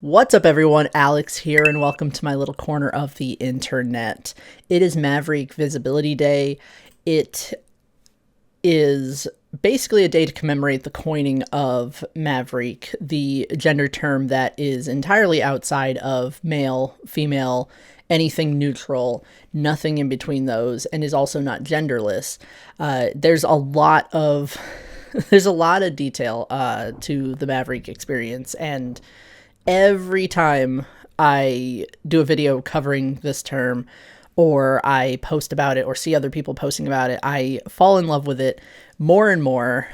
What's up, everyone? Alex here, and welcome to my little corner of the internet. It is Maverique Visibility Day. It is basically a day to commemorate the coining of Maverique, the gender term that is entirely outside of male, female, anything neutral, nothing in between those, and is also not genderless. There's a lot of detail to the Maverique experience, and every time I do a video covering this term, or I post about it or see other people posting about it, I fall in love with it more and more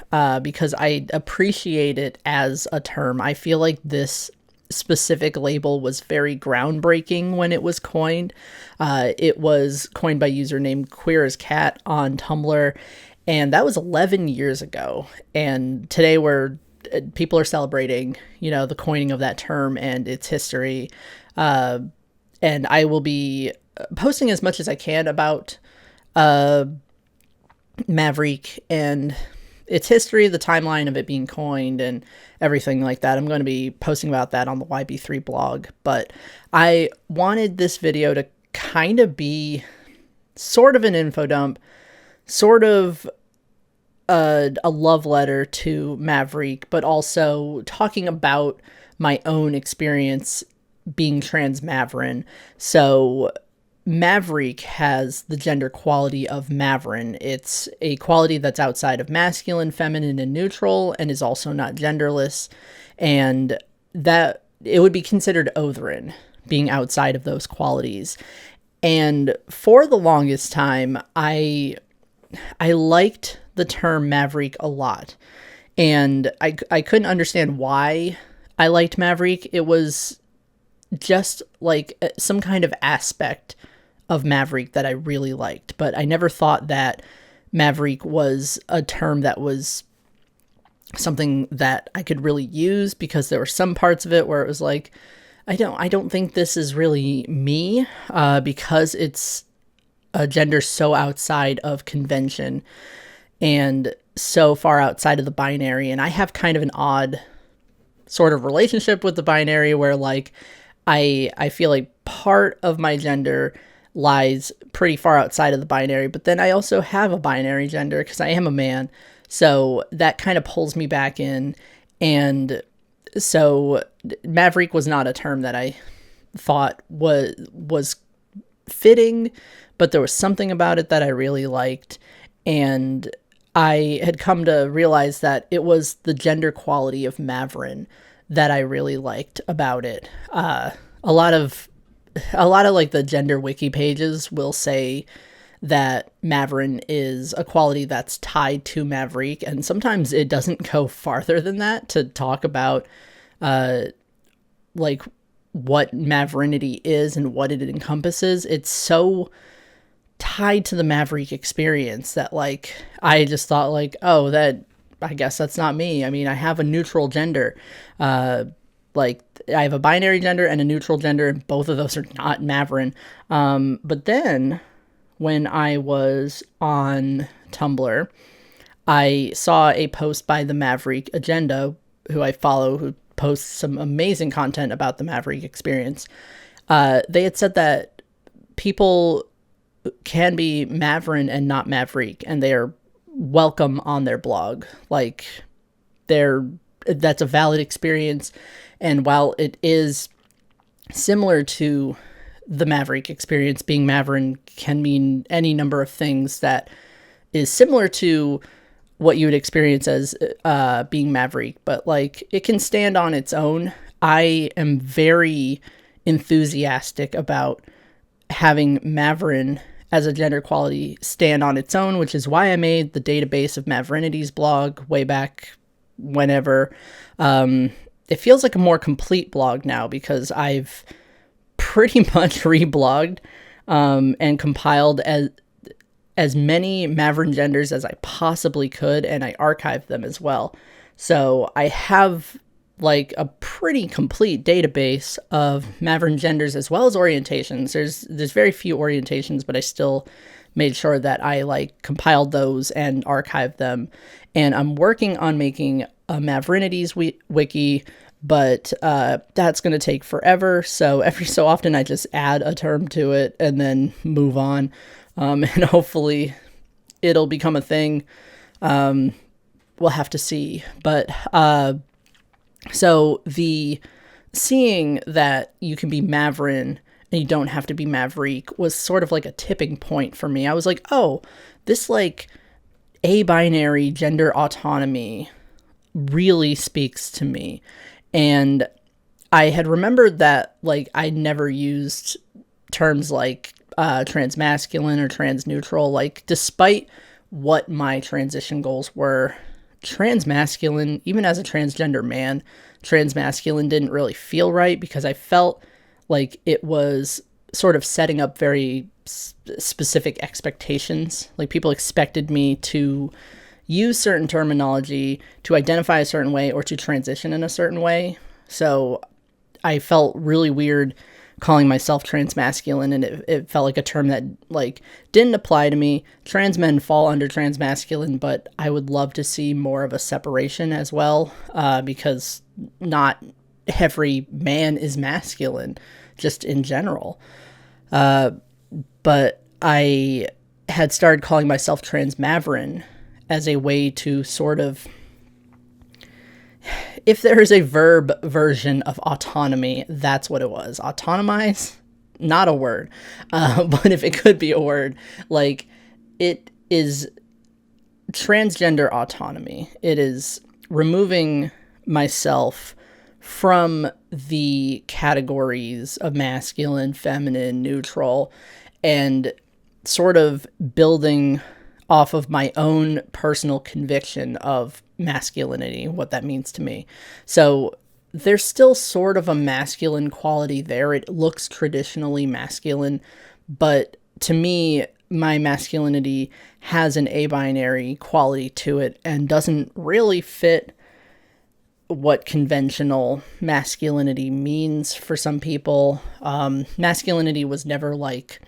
because I appreciate it as a term. I feel like this specific label was very groundbreaking when it was coined. It was coined by a user named Queer as Cat on Tumblr, and that was 11 years ago. And today people are celebrating, the coining of that term and its history. And I will be posting as much as I can about Maverique and its history, the timeline of it being coined, and everything like that. I'm going to be posting about that on the YB3 blog. But I wanted this video to kind of be sort of an info dump, sort of a love letter to Maverique, but also talking about my own experience being trans maverine. So Maverique has the gender quality of maverine. It's a quality that's outside of masculine, feminine, and neutral, and is also not genderless, and that it would be considered otherin, being outside of those qualities. And for the longest time, I liked the term Maverique a lot, and I couldn't understand why I liked Maverique. It was just like some kind of aspect of Maverique that I really liked, but I never thought that Maverique was a term that was something that I could really use, because there were some parts of it where it was like, I don't think this is really me, because it's a gender so outside of convention and so far outside of the binary. And I have kind of an odd sort of relationship with the binary where, like, I feel like part of my gender lies pretty far outside of the binary, but then I also have a binary gender because I am a man. So that kind of pulls me back in. And so Maverique was not a term that I thought was fitting, but there was something about it that I really liked. And I had come to realize that it was the gender quality of maverine that I really liked about it. A lot of like the gender wiki pages will say that maverine is a quality that's tied to Maverique, and sometimes it doesn't go farther than that to talk about like what maverinity is and what it encompasses. It's so tied to the Maverique experience that, like, I just thought, like, oh, that, I guess that's not me. I mean, I have a neutral gender. Like, I have a binary gender and a neutral gender, and both of those are not maverine. But then when I was on Tumblr, I saw a post by the Maverique Agenda, who I follow, who posts some amazing content about the Maverique experience. They had said that people can be maverine and not Maverique, and they are welcome on their blog. Like, that's a valid experience. And while it is similar to the Maverique experience, being maverine can mean any number of things that is similar to what you would experience as being Maverique, but, like, it can stand on its own. I am very enthusiastic about having maverine as a gender quality stand on its own, which is why I made the database of Maverinities blog way back whenever. It feels like a more complete blog now because I've pretty much reblogged and compiled as many maverine genders as I possibly could, and I archived them as well. So I have, like, a pretty complete database of maverine genders as well as orientations. There's very few orientations, but I still made sure that I, like, compiled those and archived them. And I'm working on making a Maverinities wiki but that's going to take forever. So every so often I just add a term to it and then move on. And hopefully it'll become a thing. We'll have to see. But so the seeing that you can be maverine and you don't have to be Maverique was sort of like a tipping point for me. I was like, oh, this like a-binary gender autonomy really speaks to me. And I had remembered that like I never used terms like transmasculine or transneutral. Like despite what my transition goals were, transmasculine, even as a transgender man, transmasculine didn't really feel right because I felt like it was sort of setting up very specific expectations. Like people expected me to use certain terminology, to identify a certain way, or to transition in a certain way. So I felt really weird calling myself transmasculine, and it felt like a term that like didn't apply to me. Trans men fall under transmasculine, but I would love to see more of a separation as well, because not every man is masculine, just in general. But I had started calling myself trans maverine as a way to sort of, if there is a verb version of autonomy, that's what it was. Autonomize, not a word. But if it could be a word, like it is transgender autonomy. It is removing myself from the categories of masculine, feminine, neutral, and sort of building off of my own personal conviction of masculinity, what that means to me. So there's still sort of a masculine quality there. It looks traditionally masculine, but to me, my masculinity has an a-binary quality to it and doesn't really fit what conventional masculinity means for some people. Masculinity was never like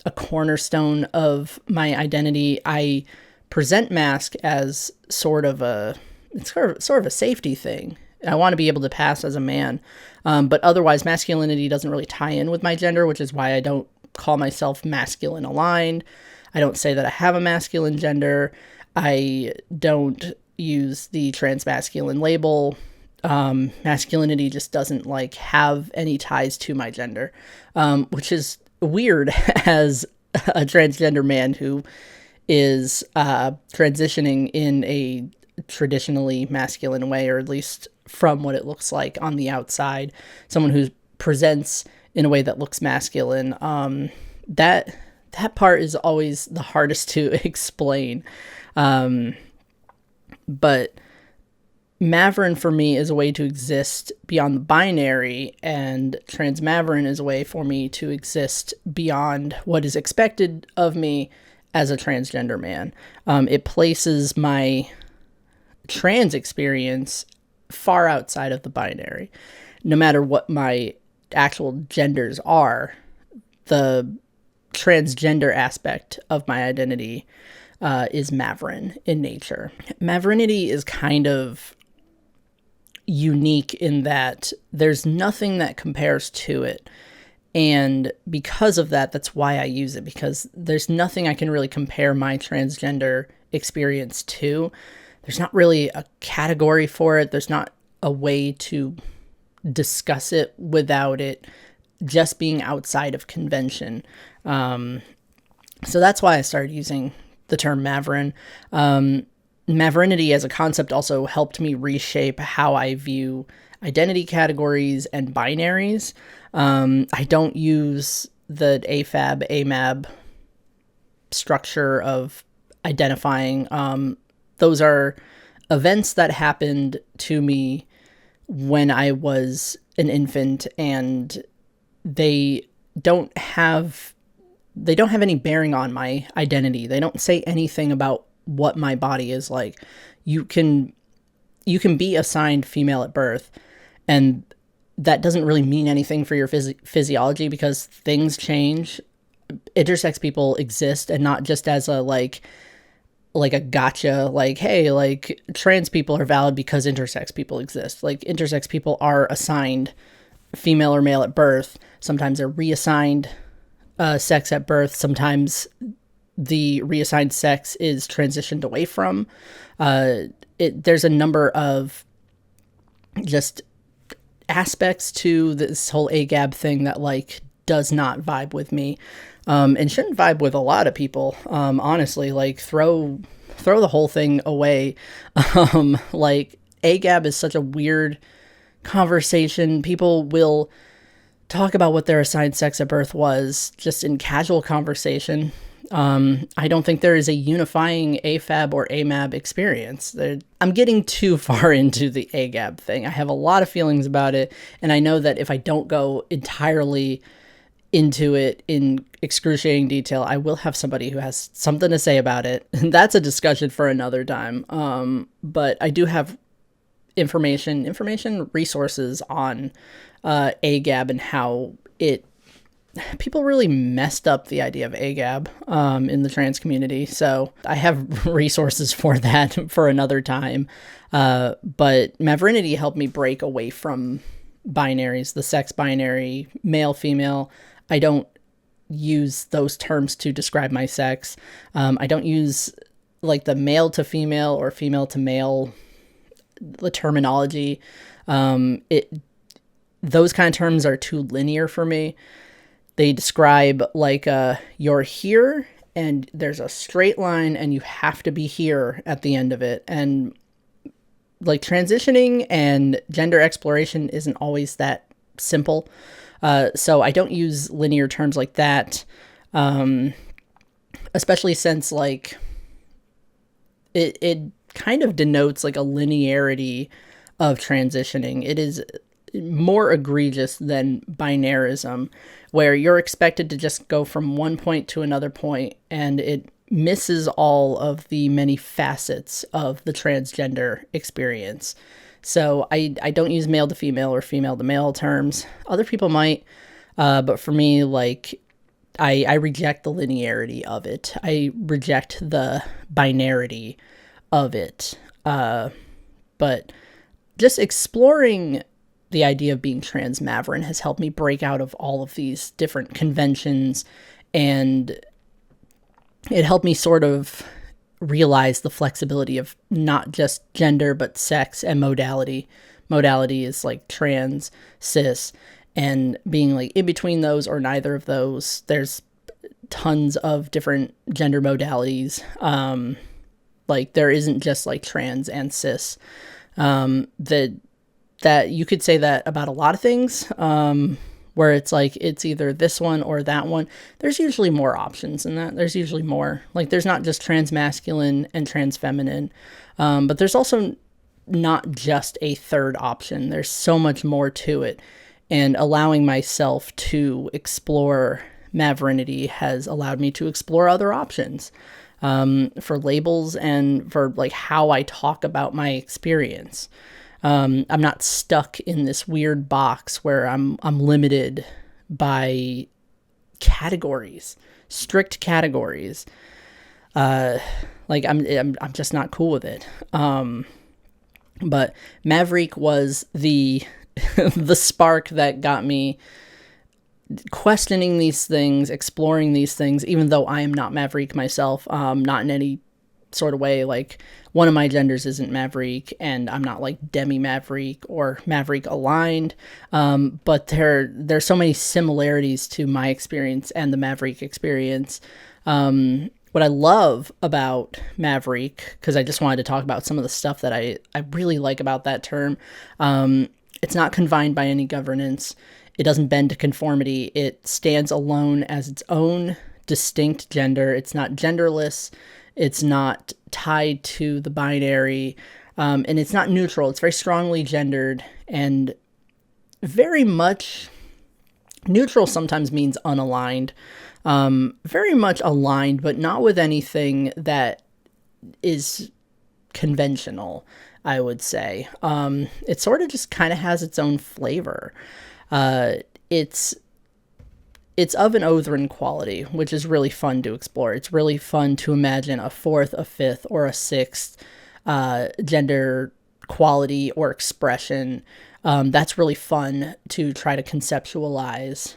a cornerstone of my identity. I present mask as sort of a safety thing. I want to be able to pass as a man. But otherwise masculinity doesn't really tie in with my gender, which is why I don't call myself masculine aligned. I don't say that I have a masculine gender. I don't use the transmasculine label. Masculinity just doesn't like have any ties to my gender, which is weird as a transgender man who is transitioning in a traditionally masculine way, or at least from what it looks like on the outside, someone who presents in a way that looks masculine. That part is always the hardest to explain. But maverine for me is a way to exist beyond the binary, and transmaverine is a way for me to exist beyond what is expected of me as a transgender man. It places my trans experience far outside of the binary. No matter what my actual genders are, the transgender aspect of my identity is maverine in nature. Maverinity is kind of unique in that there's nothing that compares to it. And because of that, that's why I use it, because there's nothing I can really compare my transgender experience to. There's not really a category for it. There's not a way to discuss it without it just being outside of convention. So that's why I started using the term maverine. Maverinity as a concept also helped me reshape how I view identity categories and binaries. I don't use the AFAB, AMAB structure of identifying. Those are events that happened to me when I was an infant, and they don't have any bearing on my identity. They don't say anything about what my body is like. You can be assigned female at birth, and that doesn't really mean anything for your physiology, because things change. Intersex people exist, and not just as a like like a gotcha, like, hey, like trans people are valid because intersex people exist. Like intersex people are assigned female or male at birth. Sometimes they're reassigned sex at birth. Sometimes the reassigned sex is transitioned away from. There's a number of just aspects to this whole AGAB thing that like does not vibe with me, and shouldn't vibe with a lot of people. Honestly, like throw the whole thing away. Like AGAB is such a weird conversation. People will talk about what their assigned sex at birth was just in casual conversation. I don't think there is a unifying AFAB or AMAB experience. I'm getting too far into the AGAB thing. I have a lot of feelings about it, and I know that if I don't go entirely into it in excruciating detail, I will have somebody who has something to say about it, and that's a discussion for another time. But I do have information resources on AGAB and how people really messed up the idea of AGAB in the trans community. So I have resources for that for another time. But Maverinity helped me break away from binaries, the sex binary, male, female. I don't use those terms to describe my sex. I don't use like the male to female or female to male, the terminology. Those kind of terms are too linear for me. They describe like you're here and there's a straight line and you have to be here at the end of it. And like transitioning and gender exploration isn't always that simple. So I don't use linear terms like that, especially since like it kind of denotes like a linearity of transitioning. It is more egregious than binarism, where you're expected to just go from one point to another point, and it misses all of the many facets of the transgender experience. So I don't use male to female or female to male terms. Other people might, but for me, like, I reject the linearity of it. I reject the binarity of it. But just exploring the idea of being trans maverine has helped me break out of all of these different conventions, and it helped me sort of realize the flexibility of not just gender, but sex and modality. Modality is like trans, cis, and being like in between those or neither of those. There's tons of different gender modalities. Like there isn't just like trans and cis. That you could say that about a lot of things, where it's like it's either this one or that one. There's usually more options than that. There's usually more. Like there's not just trans masculine and trans feminine, but there's also not just a third option. There's so much more to it, and allowing myself to explore Maverinity has allowed me to explore other options for labels and for like how I talk about my experience. I'm not stuck in this weird box where I'm limited by categories, strict categories. Like I'm just not cool with it. But Maverique was the the spark that got me questioning these things, exploring these things, even though I am not Maverique myself, not in any sort of way. Like one of my genders isn't Maverique, and I'm not like demi Maverique or Maverique aligned, but there's so many similarities to my experience and the Maverique experience. What I love about Maverique, because I just wanted to talk about some of the stuff that I really like about that term, it's not confined by any governance. It doesn't bend to conformity. It stands alone as its own distinct gender. It's not genderless. It's not tied to the binary, and it's not neutral. It's very strongly gendered and very much neutral. Sometimes means unaligned, very much aligned, but not with anything that is conventional, I would say. It sort of just kind of has its own flavor. It's it's of an Othran quality, which is really fun to explore. It's really fun to imagine a fourth, a fifth, or a sixth gender quality or expression. That's really fun to try to conceptualize.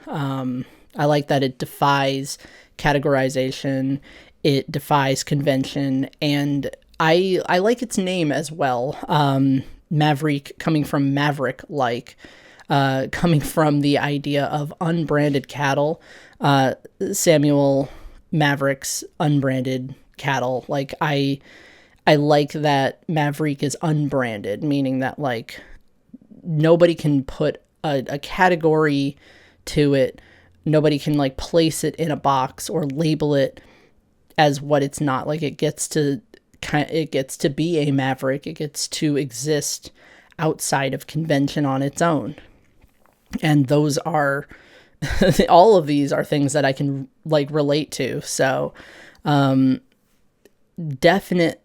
I like that it defies categorization, it defies convention, and I like its name as well. Maverick, coming from maverick, coming from the idea of unbranded cattle. Samuel Maverick's unbranded cattle. Like, I like that Maverick is unbranded, meaning that, like, nobody can put a category to it. Nobody can, like, place it in a box or label it as what it's not. Like, it gets to be a maverick. It gets to exist outside of convention on its own. And those are all of these are things that I can, like, relate to. So definite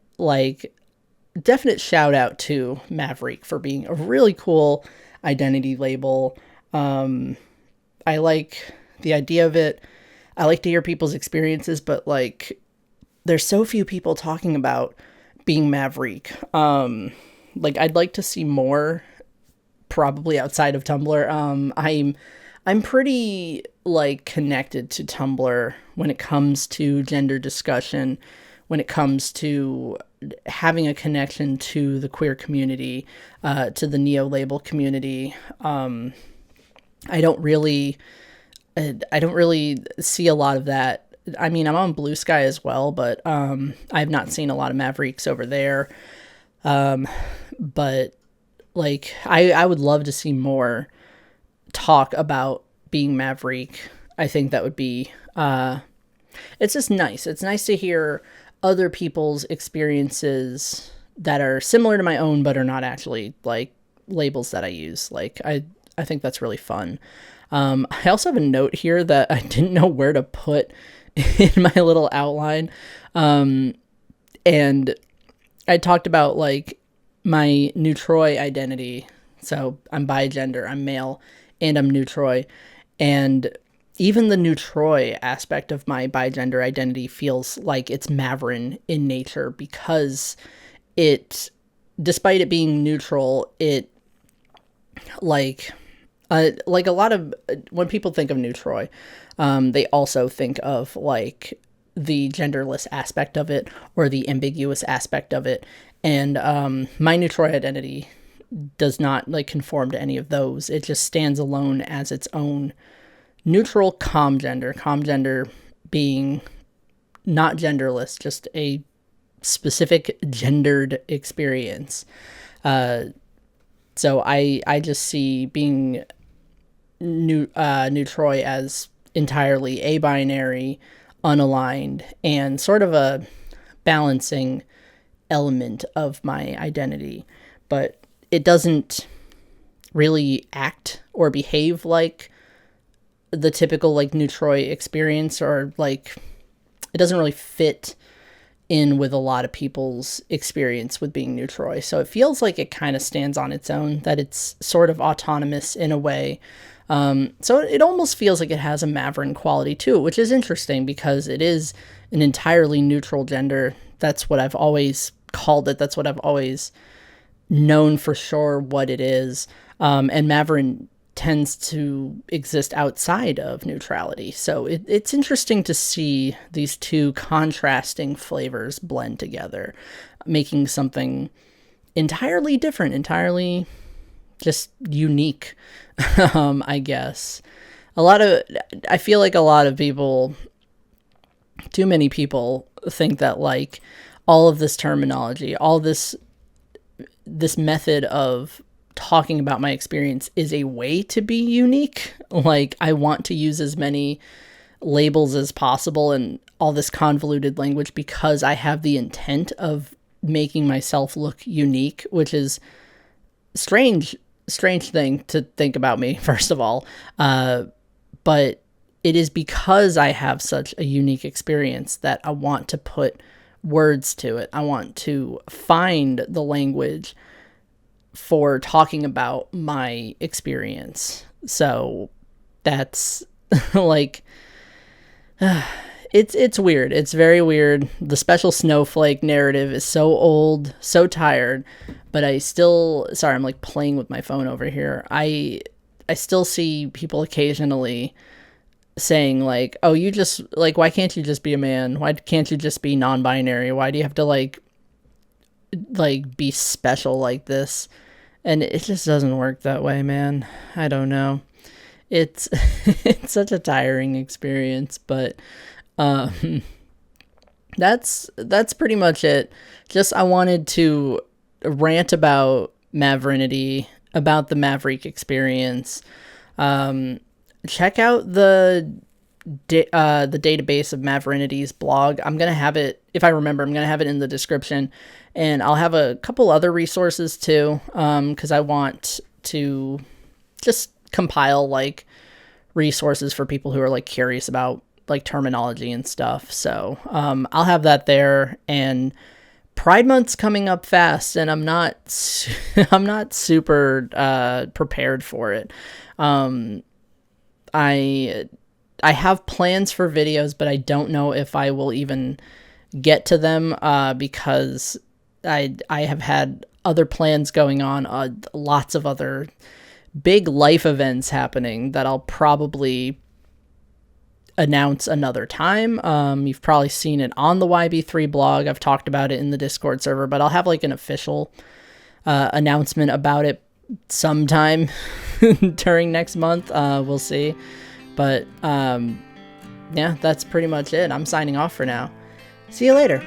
shout out to Maverick for being a really cool identity label. I like the idea of it. I like to hear people's experiences, but, like, there's so few people talking about being Maverick. Like, I'd like to see more, probably outside of Tumblr. I'm pretty, like, connected to Tumblr when it comes to gender discussion, when it comes to having a connection to the queer community, to the neolabel community. I don't really see a lot of that. I mean, I'm on Blue Sky as well, but I've not seen a lot of Mavericks over there. But, like, I would love to see more talk about being Maverick. I think that would be, it's just nice. It's nice to hear other people's experiences that are similar to my own, but are not actually, like, labels that I use. Like, I think that's really fun. I also have a note here that I didn't know where to put in my little outline. And I talked about, like, my neutroi identity. So I'm bigender, I'm male, and I'm neutroi. And even the neutroi aspect of my bigender identity feels like it's maverine in nature, because despite it being neutral, it, like a lot of, when people think of neutroi, they also think of, like, the genderless aspect of it or the ambiguous aspect of it. And my neutroi identity does not, like, conform to any of those. It just stands alone as its own neutral comgender being not genderless, just a specific gendered experience. So I just see being neutroi as entirely abinary, unaligned, and sort of a balancing element of my identity. But it doesn't really act or behave like the typical, like, neutroi experience, or, like, it doesn't really fit in with a lot of people's experience with being neutroi. So it feels like it kind of stands on its own, that it's sort of autonomous in a way. So it almost feels like it has a maverine quality to it, which is interesting because it is an entirely neutral gender. That's what I've always called it. That's what I've always known for sure what it is. And maverine tends to exist outside of neutrality. So it's interesting to see these two contrasting flavors blend together, making something entirely different, entirely just unique, I guess. I feel like a lot of people, too many people, think that, like, all of this terminology, all this method of talking about my experience is a way to be unique. Like, I want to use as many labels as possible and all this convoluted language because I have the intent of making myself look unique, which is strange thing to think about me, first of all. But it is because I have such a unique experience that I want to put words to it. I want to find the language for talking about my experience. So that's like, it's weird. It's very weird. The special snowflake narrative is so old, so tired, but I still, sorry, I'm like playing with my phone over here. I still see people occasionally saying like, oh, you just, like, why can't you just be a man? Why can't you just be non-binary? Why do you have to like be special like this? And it just doesn't work that way, man. I don't know. It's it's such a tiring experience, but that's pretty much it. Just, I wanted to rant about Maverinity, about the Maverique experience. Check out the database of Maverinity's blog. I'm gonna have it, if I remember, I'm gonna have it in the description, and I'll have a couple other resources too, because I want to just compile like resources for people who are like curious about like terminology and stuff. So I'll have that there. And Pride Month's coming up fast, and I'm not I'm not super prepared for it. I have plans for videos, but I don't know if I will even get to them because I have had other plans going on, lots of other big life events happening that I'll probably announce another time. You've probably seen it on the YB3 blog. I've talked about it in the Discord server, but I'll have like an official announcement about it sometime during next month. We'll see. But yeah, that's pretty much it. I'm signing off for now. See you later.